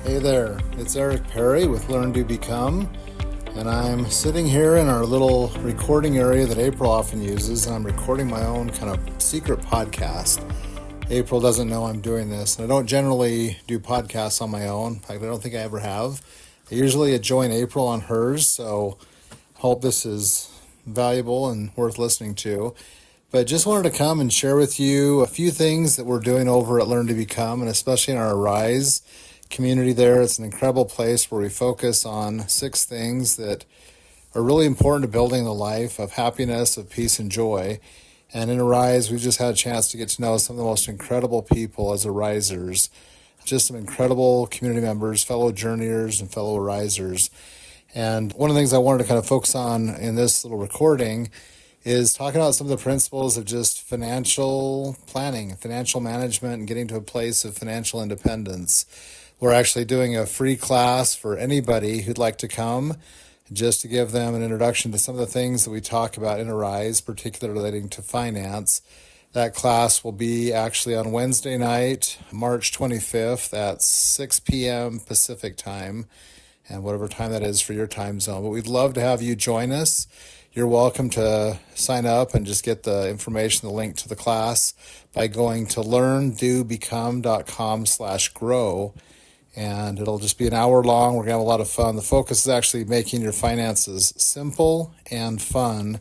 Hey there, it's Eric Perry with LearnDoBecome, and I'm sitting here in our little recording area that April often uses, and I'm recording my own kind of secret podcast. April doesn't know I'm doing this, and I don't generally do podcasts on my own. In fact, I don't think I ever have. I usually join April on hers, so hope this is valuable and worth listening to. But just wanted to come and share with you a few things that we're doing over at LearnDoBecome, and especially in our Rise community there. It's an incredible place where we focus on 6 things that are really important to building the life of happiness, of peace, and joy. And in Arise, we've just had a chance to get to know some of the most incredible people as Arisers, just some incredible community members, fellow journeyers, and fellow Arisers. And one of the things I wanted to kind of focus on in this little recording is talking about some of the principles of just financial planning, financial management, and getting to a place of financial independence. We're actually doing a free class for anybody who'd like to come, just to give them an introduction to some of the things that we talk about in Arise, particularly relating to finance. That class will be actually on Wednesday night, March 25th at 6 p.m. Pacific time, and whatever time that is for your time zone. But we'd love to have you join us. You're welcome to sign up and just get the information, the link to the class by going to learndobecome.com/grow. And it'll just be an hour long. We're going to have a lot of fun. The focus is actually making your finances simple and fun,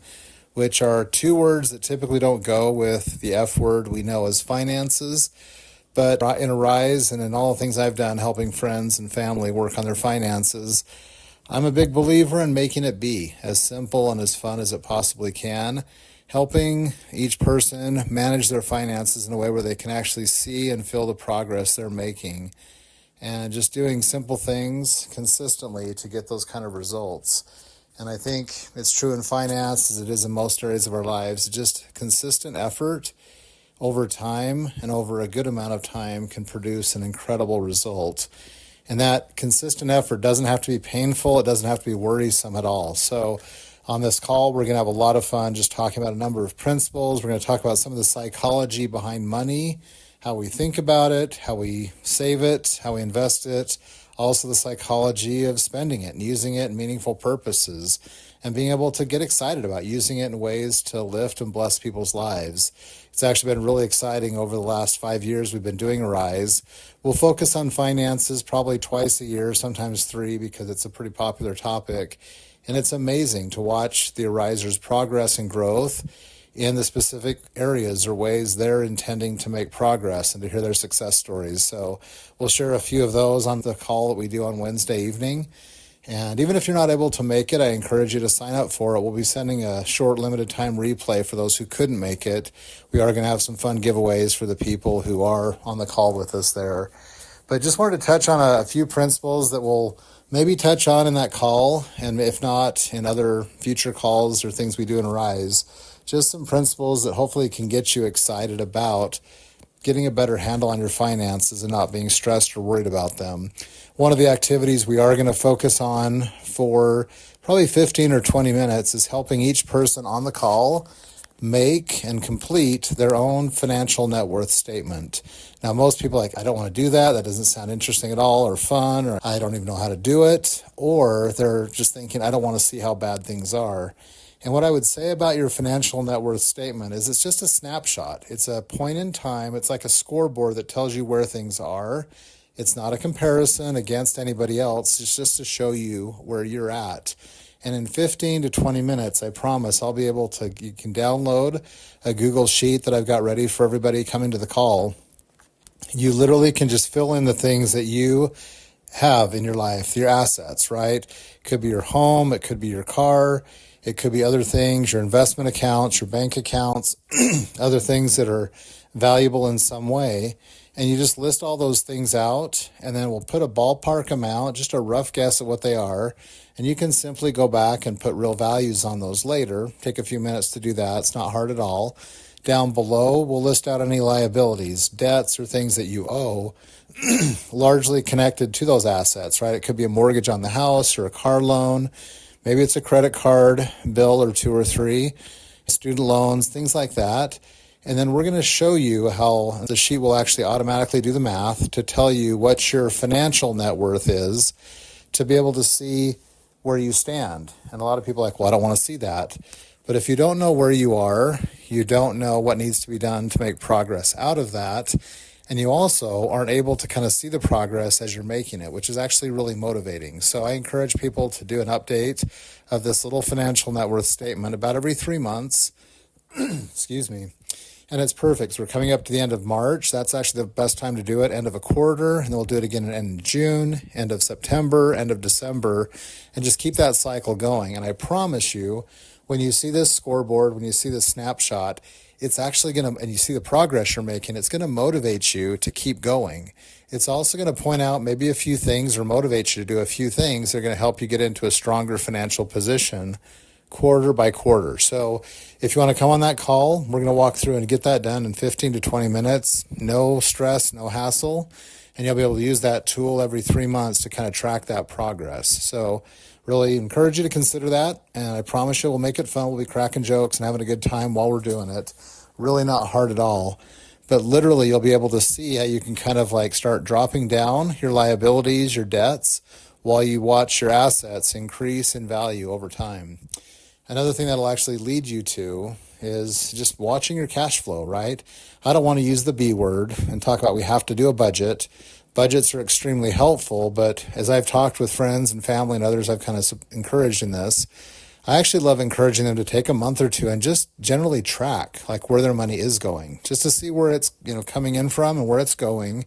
which are 2 words that typically don't go with the F word we know as finances. But in Arise and in all the things I've done helping friends and family work on their finances, I'm a big believer in making it be as simple and as fun as it possibly can, helping each person manage their finances in a way where they can actually see and feel the progress they're making, and just doing simple things consistently to get those kind of results. And I think it's true in finance as it is in most areas of our lives. Just consistent effort over time and over a good amount of time can produce an incredible result. And that consistent effort doesn't have to be painful. It doesn't have to be worrisome at all. So on this call, we're going to have a lot of fun just talking about a number of principles. We're going to talk about some of the psychology behind money, how we think about it, how we save it, how we invest it, also the psychology of spending it and using it in meaningful purposes, and being able to get excited about using it in ways to lift and bless people's lives. It's actually been really exciting over the last 5 years we've been doing Arise. We'll focus on finances probably twice a year, sometimes 3, because it's a pretty popular topic. And it's amazing to watch the Arisers' progress and growth in the specific areas or ways they're intending to make progress and to hear their success stories. So we'll share a few of those on the call that we do on Wednesday evening. And even if you're not able to make it, I encourage you to sign up for it. We'll be sending a short limited time replay for those who couldn't make it. We are going to have some fun giveaways for the people who are on the call with us there. But just wanted to touch on a few principles that we'll maybe touch on in that call, and if not, in other future calls or things we do in Arise. Just some principles that hopefully can get you excited about getting a better handle on your finances and not being stressed or worried about them. One of the activities we are going to focus on for probably 15 or 20 minutes is helping each person on the call make and complete their own financial net worth statement. Now, most people are like, I don't want to do that. That doesn't sound interesting at all or fun, or I don't even know how to do it. Or they're just thinking, I don't want to see how bad things are. And what I would say about your financial net worth statement is it's just a snapshot. It's a point in time. It's like a scoreboard that tells you where things are. It's not a comparison against anybody else. It's just to show you where you're at. And in 15 to 20 minutes, I promise you can download a Google Sheet that I've got ready for everybody coming to the call. You literally can just fill in the things that you have in your life, your assets, right? It could be your home. It could be your car. It could be other things, your investment accounts, your bank accounts, other things that are valuable in some way. And you just list all those things out, and then we'll put a ballpark amount, just a rough guess at what they are. And you can simply go back and put real values on those later. Take a few minutes to do that. It's not hard at all. Down below, we'll list out any liabilities, debts, or things that you owe, largely connected to those assets, right? It could be a mortgage on the house or a car loan. Maybe it's a credit card bill or 2 or 3, student loans, things like that. And then we're going to show you how the sheet will actually automatically do the math to tell you what your financial net worth is to be able to see where you stand. And a lot of people are like, well, I don't want to see that. But if you don't know where you are, you don't know what needs to be done to make progress out of that. And you also aren't able to kind of see the progress as you're making it, which is actually really motivating. So I encourage people to do an update of this little financial net worth statement about every 3 months. Excuse me. And it's perfect. So we're coming up to the end of March. That's actually the best time to do it, end of a quarter. And then we'll do it again in June, end of September, end of December, and just keep that cycle going. And I promise you, when you see this scoreboard, when you see this snapshot, it's actually going to, and you see the progress you're making, it's going to motivate you to keep going. It's also going to point out maybe a few things or motivate you to do a few things that are going to help you get into a stronger financial position quarter by quarter. So if you want to come on that call, we're going to walk through and get that done in 15 to 20 minutes. No stress, no hassle. And you'll be able to use that tool every 3 months to kind of track that progress. So really encourage you to consider that. And I promise you we'll make it fun. We'll be cracking jokes and having a good time while we're doing it. Really not hard at all. But literally you'll be able to see how you can kind of like start dropping down your liabilities, your debts, while you watch your assets increase in value over time. Another thing that'll actually lead you to is just watching your cash flow, right? I don't want to use the B word and talk about we have to do a budget. Budgets are extremely helpful, but as I've talked with friends and family and others I've kind of encouraged in this, I actually love encouraging them to take a month or two and just generally track like where their money is going, just to see where it's coming in from and where it's going.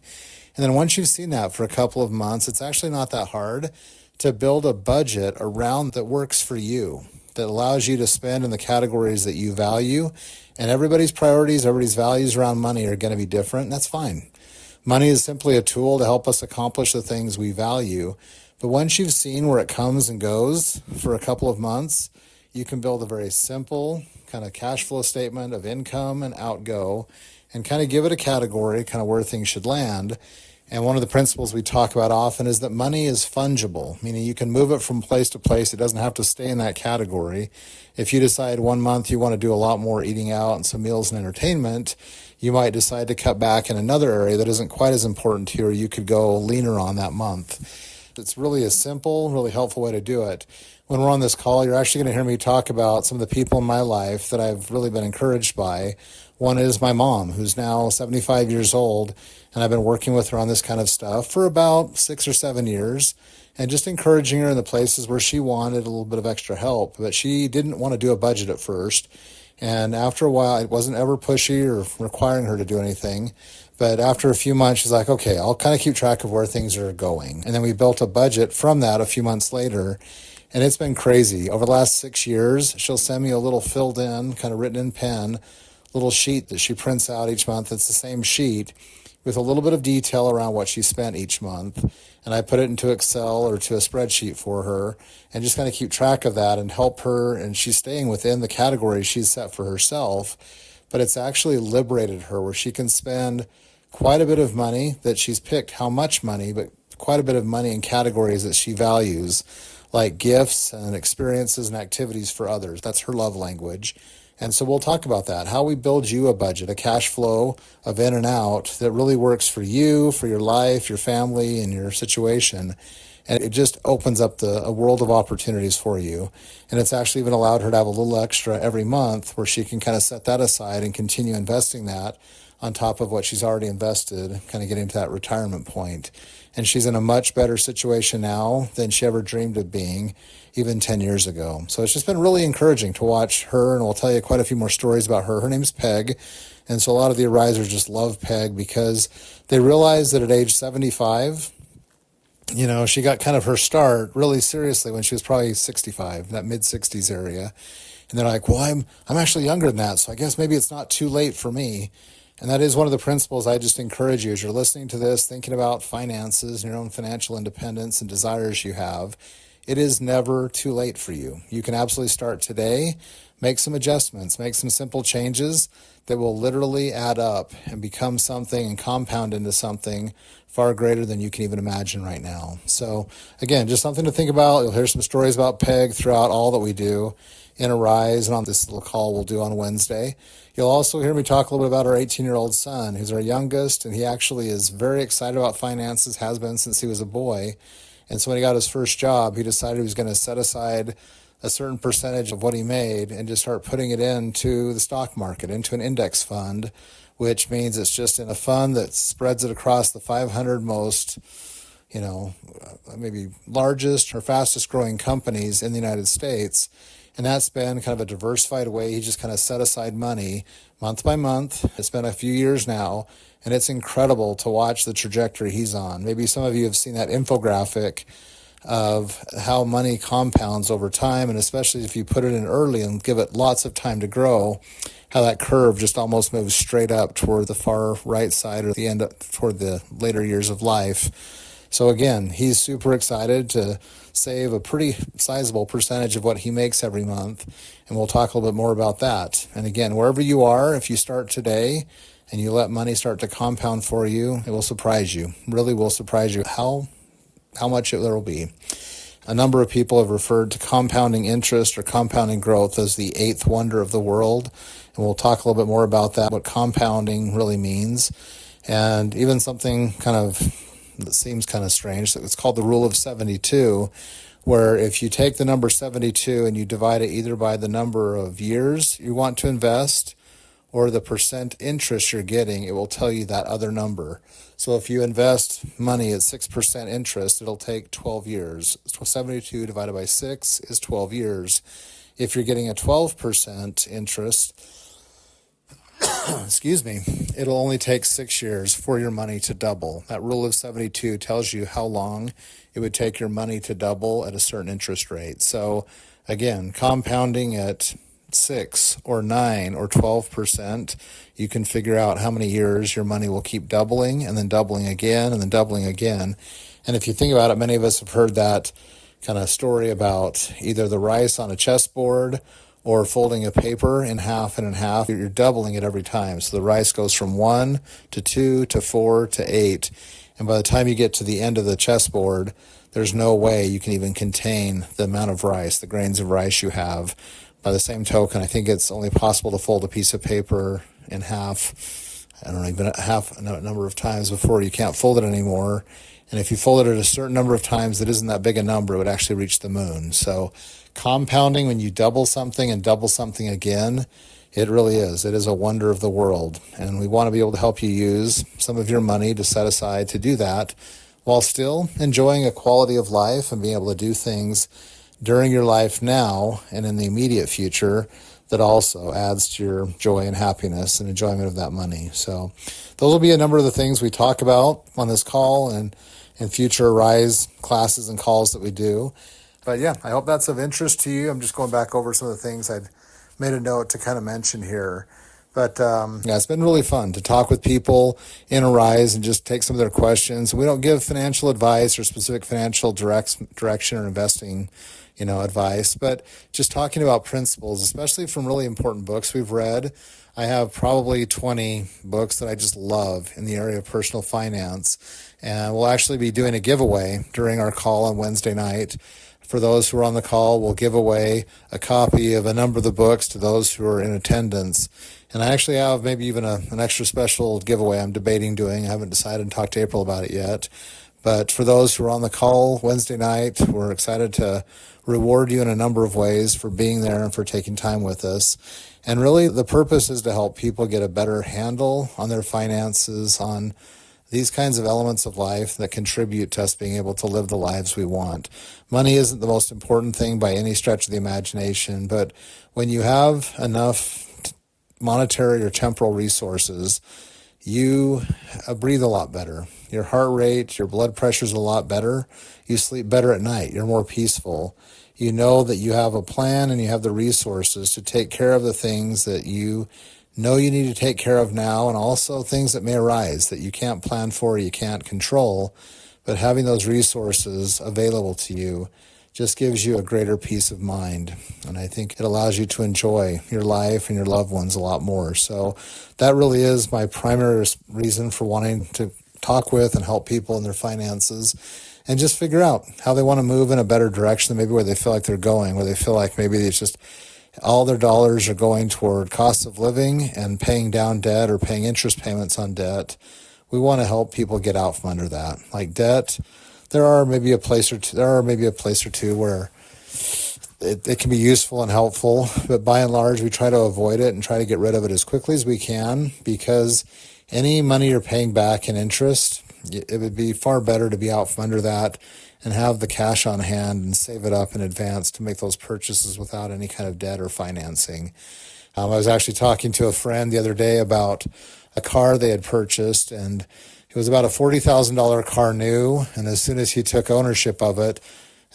And then once you've seen that for a couple of months, it's actually not that hard to build a budget around that works for you, that allows you to spend in the categories that you value. And everybody's priorities, everybody's values around money are going to be different. And that's fine. Money is simply a tool to help us accomplish the things we value. But once you've seen where it comes and goes for a couple of months, you can build a very simple kind of cash flow statement of income and outgo and kind of give it a category, kind of where things should land. And one of the principles we talk about often is that money is fungible, meaning you can move it from place to place. It doesn't have to stay in that category. If you decide 1 month you want to do a lot more eating out and some meals and entertainment, you might decide to cut back in another area that isn't quite as important to you, or you could go leaner on that month. It's really a simple, really helpful way to do it. When we're on this call, you're actually going to hear me talk about some of the people in my life that I've really been encouraged by. One is my mom, who's now 75 years old, and I've been working with her on this kind of stuff for about 6 or 7 years, and just encouraging her in the places where she wanted a little bit of extra help. But she didn't want to do a budget at first, and after a while, it wasn't ever pushy or requiring her to do anything. But after a few months, she's like, okay, I'll kind of keep track of where things are going. And then we built a budget from that a few months later. And it's been crazy. Over the last 6 years, she'll send me a little filled in, kind of written in pen, little sheet that she prints out each month. It's the same sheet with a little bit of detail around what she spent each month. And I put it into Excel or to a spreadsheet for her and just kind of keep track of that and help her. And she's staying within the categories she's set for herself. But it's actually liberated her where she can spend quite a bit of money that she's picked, how much money, but quite a bit of money in categories that she values, like gifts and experiences and activities for others. That's her love language. And so we'll talk about that, how we build you a budget, a cash flow of in and out that really works for you, for your life, your family, and your situation. And it just opens up a world of opportunities for you. And it's actually even allowed her to have a little extra every month where she can kind of set that aside and continue investing that on top of what she's already invested, kind of getting to that retirement point. And she's in a much better situation now than she ever dreamed of being even 10 years ago. So it's just been really encouraging to watch her, and we'll tell you quite a few more stories about her. Her name's Peg, and so a lot of the arisers just love Peg because they realize that at age 75, she got kind of her start really seriously when she was probably 65, that mid-60s area. And they're like, well, I'm actually younger than that, so I guess maybe it's not too late for me. And that is one of the principles I just encourage you as you're listening to this, thinking about finances and your own financial independence and desires you have. It is never too late for you. You can absolutely start today, make some adjustments, make some simple changes that will literally add up and become something and compound into something far greater than you can even imagine right now. So again, just something to think about. You'll hear some stories about PEG throughout all that we do in Arise and on this little call we'll do on Wednesday. You'll also hear me talk a little bit about our 18-year-old son, who's our youngest, and he actually is very excited about finances, has been since he was a boy. And so when he got his first job, he decided he was going to set aside a certain percentage of what he made and just start putting it into the stock market, into an index fund, which means it's just in a fund that spreads it across the 500 most, maybe largest or fastest growing companies in the United States. And that's been kind of a diversified way. He just kind of set aside money month by month. It's been a few years now, and it's incredible to watch the trajectory he's on. Maybe some of you have seen that infographic of how money compounds over time, and especially if you put it in early and give it lots of time to grow, how that curve just almost moves straight up toward the far right side or the end up toward the later years of life. So again, he's super excited to save a pretty sizable percentage of what he makes every month, and we'll talk a little bit more about that. And again, wherever you are, if you start today and you let money start to compound for you, it will surprise you, really will surprise you how much there will be. A number of people have referred to compounding interest or compounding growth as the eighth wonder of the world, and we'll talk a little bit more about that, what compounding really means, and even something that seems kind of strange. It's called the rule of 72, where if you take the number 72 and you divide it either by the number of years you want to invest or the percent interest you're getting, it will tell you that other number. So if you invest money at 6% interest, it'll take 12 years. 72 divided by 6 is 12 years. If you're getting a 12% interest, it'll only take 6 years for your money to double. That rule of 72 tells you how long it would take your money to double at a certain interest rate. So again, compounding at 6 or 9 or 12%, you can figure out how many years your money will keep doubling and then doubling again and then doubling again. And if you think about it, many of us have heard that kind of story about either the rice on a chessboard or folding a paper in half and in half. You're doubling it every time. So the rice goes from 1 to 2 to 4 to 8. And by the time you get to the end of the chessboard, there's no way you can even contain the amount of rice, the grains of rice you have. By the same token, I think it's only possible to fold a piece of paper in half, even half a number of times before you can't fold it anymore. And if you fold it at a certain number of times that isn't that big a number, it would actually reach the moon. So compounding, when you double something and double something again, it really is. It is a wonder of the world. And we want to be able to help you use some of your money to set aside to do that while still enjoying a quality of life and being able to do things during your life now and in the immediate future that also adds to your joy and happiness and enjoyment of that money. So those will be a number of the things we talk about on this call and in future Rise classes and calls that we do. But yeah, I hope that's of interest to you. I'm just going back over some of the things I'd made a note to kind of mention here. But it's been really fun to talk with people in Arise and just take some of their questions. We don't give financial advice or specific financial direction or investing advice, but just talking about principles, especially from really important books we've read. I have probably 20 books that I just love in the area of personal finance, and we'll actually be doing a giveaway during our call on Wednesday night. For those who are on the call, we'll give away a copy of a number of the books to those who are in attendance. And I actually have maybe even an extra special giveaway I'm debating doing. I haven't decided and talked to April about it yet. But for those who are on the call Wednesday night, we're excited to reward you in a number of ways for being there and for taking time with us. And really, the purpose is to help people get a better handle on their finances, on these kinds of elements of life that contribute to us being able to live the lives we want. Money isn't the most important thing by any stretch of the imagination, but when you have enough monetary or temporal resources, you breathe a lot better. Your heart rate, your blood pressure is a lot better. You sleep better at night. You're more peaceful. You know that you have a plan and you have the resources to take care of the things that you know you need to take care of now, and also things that may arise that you can't plan for, you can't control. But having those resources available to you just gives you a greater peace of mind. And I think it allows you to enjoy your life and your loved ones a lot more. So that really is my primary reason for wanting to talk with and help people in their finances and just figure out how they want to move in a better direction than maybe where they feel like they're going, where they feel like maybe it's just all their dollars are going toward cost of living and paying down debt or paying interest payments on debt. We want to help people get out from under that. Like debt, there are maybe a place or two where it can be useful and helpful, but by and large, we try to avoid it and try to get rid of it as quickly as we can, because any money you're paying back in interest, it would be far better to be out from under that and have the cash on hand and save it up in advance to make those purchases without any kind of debt or financing. I was actually talking to a friend the other day about a car they had purchased, and it was about a $40,000 car new, and as soon as he took ownership of it,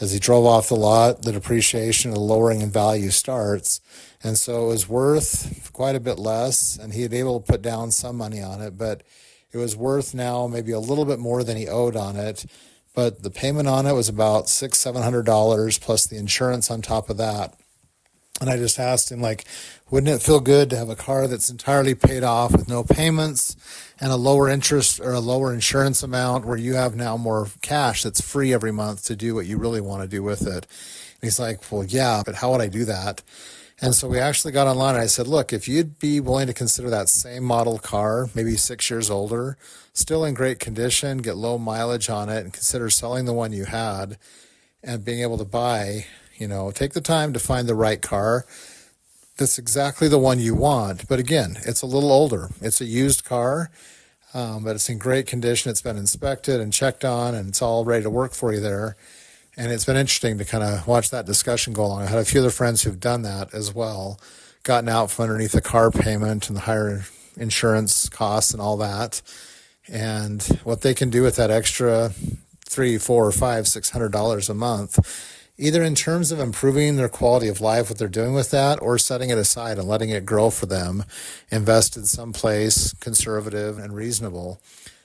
as he drove off the lot, the depreciation, the lowering in value starts. And so it was worth quite a bit less, and he had able to put down some money on it, but it was worth now maybe a little bit more than he owed on it. But the payment on it was about $600-700 plus the insurance on top of that. And I just asked him, like, wouldn't it feel good to have a car that's entirely paid off with no payments and a lower interest or a lower insurance amount, where you have now more cash that's free every month to do what you really want to do with it? And he's like, well, yeah, but how would I do that? And so we actually got online and I said, look, if you'd be willing to consider that same model car, maybe 6 years older, still in great condition, get low mileage on it, and consider selling the one you had and being able to buy, take the time to find the right car that's exactly the one you want. But again, it's a little older. It's a used car, but it's in great condition. It's been inspected and checked on, and it's all ready to work for you there. And it's been interesting to kind of watch that discussion go along. I had a few other friends who've done that as well, gotten out from underneath the car payment and the higher insurance costs and all that, and what they can do with that extra $300, $400, $500, $600 a month, either in terms of improving their quality of life, what they're doing with that, or setting it aside and letting it grow for them, invested someplace conservative and reasonable.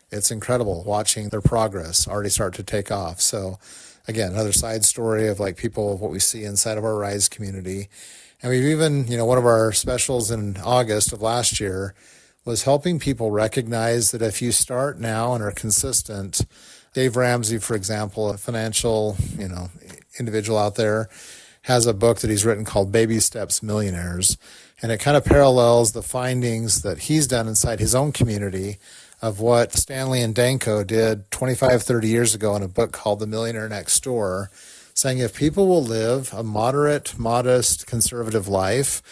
It's incredible watching their progress already start to take off. So again, another side story of like people, what we see inside of our RISE community. And we've even, one of our specials in August of last year was helping people recognize that if you start now and are consistent, Dave Ramsey, for example, a financial, individual out there, has a book that he's written called Baby Steps Millionaires. And it kind of parallels the findings that he's done inside his own community of what Stanley and Danko did 25, 30 years ago in a book called The Millionaire Next Door, saying if people will live a moderate, modest, conservative life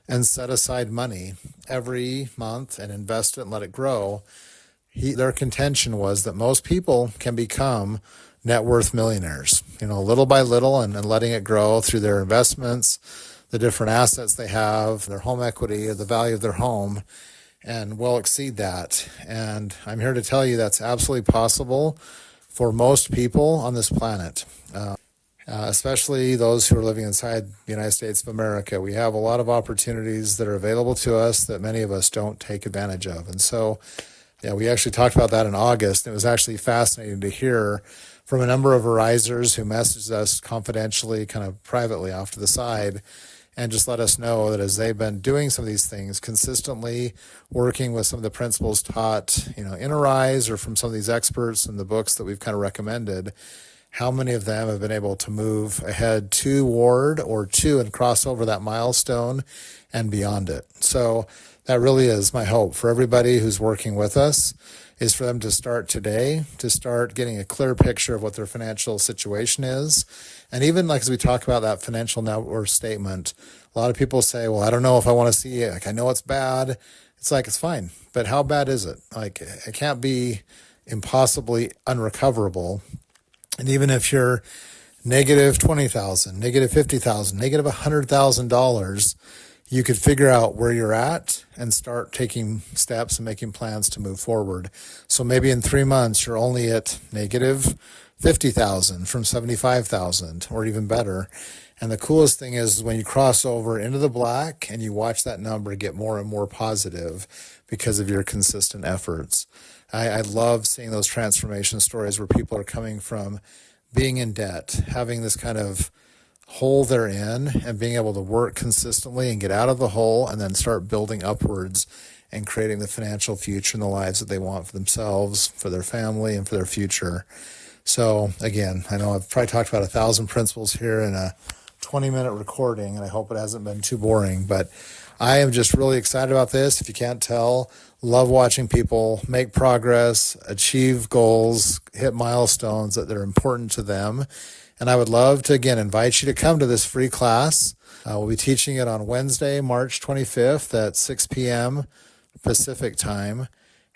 and set aside money every month and invest it and let it grow, their contention was that most people can become net worth millionaires, little by little, and letting it grow through their investments, the different assets they have, their home equity, or the value of their home, and will exceed that. And I'm here to tell you that's absolutely possible for most people on this planet, especially those who are living inside the United States of America. We have a lot of opportunities that are available to us that many of us don't take advantage of. And so, we actually talked about that in August. It was actually fascinating to hear from a number of Arisers who messaged us confidentially, kind of privately off to the side, and just let us know that as they've been doing some of these things consistently, working with some of the principles taught, in Arise or from some of these experts in the books that we've kind of recommended, how many of them have been able to move ahead toward or to and cross over that milestone and beyond it. So that really is my hope for everybody who's working with us, is for them to start today, to start getting a clear picture of what their financial situation is. And even like as we talk about that financial net worth statement, a lot of people say, well, I don't know if I want to see it. Like, I know it's bad. It's like, it's fine. But how bad is it? Like, it can't be impossibly unrecoverable. And even if you're negative $20,000, negative $50,000, negative $100,000, you could figure out where you're at and start taking steps and making plans to move forward. So maybe in 3 months, you're only at negative 50,000 from 75,000, or even better. And the coolest thing is when you cross over into the black and you watch that number get more and more positive because of your consistent efforts. I love seeing those transformation stories where people are coming from being in debt, having this kind of hole they're in, and being able to work consistently and get out of the hole and then start building upwards and creating the financial future and the lives that they want for themselves, for their family, and for their future. So again, I know I've probably talked about 1,000 principles here in a 20-minute recording, and I hope it hasn't been too boring, but I am just really excited about this. If you can't tell, love watching people make progress, achieve goals, hit milestones that are important to them. And I would love to, again, invite you to come to this free class. We'll be teaching it on Wednesday, March 25th at 6 p.m. Pacific time.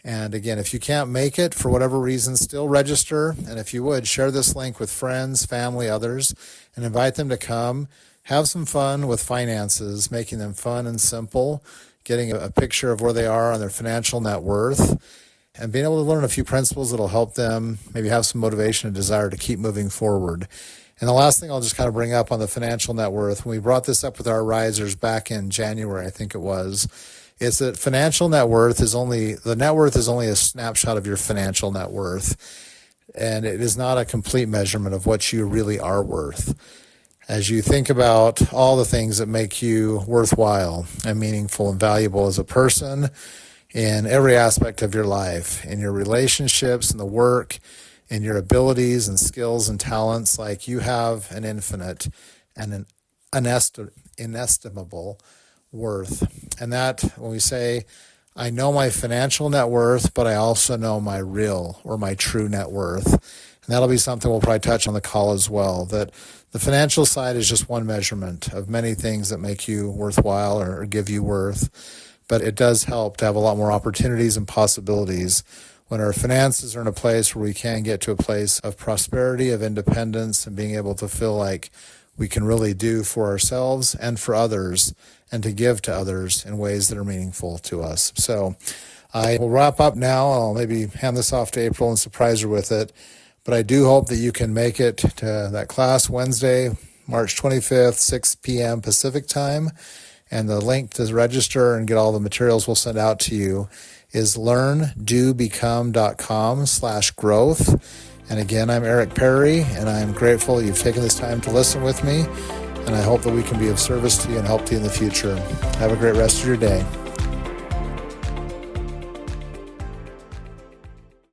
And again, if you can't make it for whatever reason, still register. And if you would, share this link with friends, family, others, and invite them to come. Have some fun with finances, making them fun and simple, getting a picture of where they are on their financial net worth, and being able to learn a few principles that'll help them maybe have some motivation and desire to keep moving forward. And the last thing I'll just kind of bring up on the financial net worth, when we brought this up with our risers back in January, I think it was, is that financial net worth is only a snapshot of your financial net worth, and it is not a complete measurement of what you really are worth. As you think about all the things that make you worthwhile and meaningful and valuable as a person in every aspect of your life, in your relationships, in the work, in your abilities and skills and talents, like you have an infinite and an inestimable worth. And that, when we say, I know my financial net worth, but I also know my real or my true net worth. And that'll be something we'll probably touch on the call as well, that the financial side is just one measurement of many things that make you worthwhile or give you worth. But it does help to have a lot more opportunities and possibilities when our finances are in a place where we can get to a place of prosperity, of independence, and being able to feel like we can really do for ourselves and for others, and to give to others in ways that are meaningful to us. So I will wrap up now. I'll maybe hand this off to April and surprise her with it. But I do hope that you can make it to that class Wednesday, March 25th, 6 p.m. Pacific time. And the link to register and get all the materials we'll send out to you is LearnDoBecome.com/growth. And again, I'm Eric Perry, and I'm grateful you've taken this time to listen with me. And I hope that we can be of service to you and help you in the future. Have a great rest of your day.